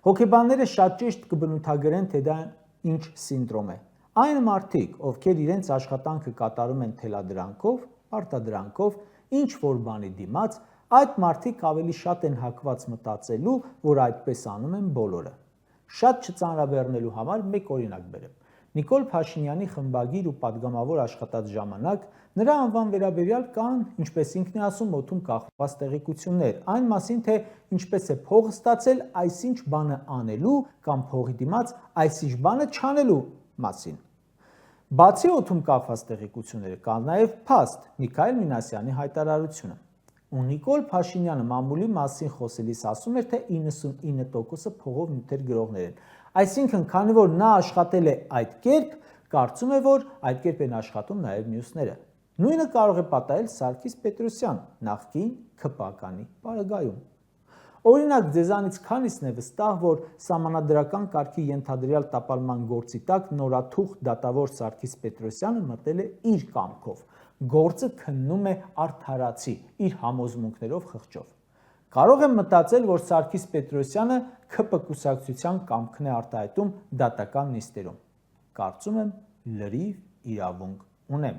Հոգեբանները շատ ճիշտ կբնութագրեն, թե դա ինչ սինդրոմ է։ Այն մարդիկ, ովքեր իրենց աշխատանքը կատարում են թելադրանքով, արտադրանքով, ինչ որ բանի դիմաց, այդ մարդիկ ավելի շատ են հակված մտածելու, որ այդպես անում են բոլորը։ Շատ չծանրաբեռնելու համար մեկ օրինակ բերեմ։ Նիկոլ Փաշինյանի խմբագիր ու падգամավոր աշխատած ժամանակ նրա անվան վերաբերյալ կան, ինչպես ինքն է ասում, օդում կախված տեղեկություններ, այն մասին, թե ինչպես է փող ստացել այսինչ բանը անելու կամ փողի դիմաց այսինչ բանը չանելու մասին։ Բացի օդում կախված տեղեկությունները կան նաև փաստ Միքայել Մինասյանի հայտարարությունը։ Ու Նիկոլ Փաշինյանը մամուլի մասին խոսելիս ասում էր, թե 99% փողով նյութեր գրողներ են։ Այսինքն, քանի որ նա աշխատել է այդ կերպ, կարծում է, որ այդ կերպ են աշխատում նաև մյուսները։ Նույնը կարող է պատահել Սարգիս Պետրոսյան նախկին ՔՊԱ-կանի պարագայում։ Օրինակ, ձեզանից քանիսն է վստահ, որ սահմանադրական կարգի ենթադրյալ տապալման գործի տակ նորաթուխ դատավոր Սարգիս Պետրոսյանը մտել է իր կամքով, գործը քննում է արդարացի, իր համոզմունքներով խղճով։ Կարող եմ մտածել, որ Սարգիս Պետրոսյանը ՔՊ կուսակցության կամքն է արտահայտում դատական նիստերում։ Կարծում եմ, լրիվ իրավունք ունեմ։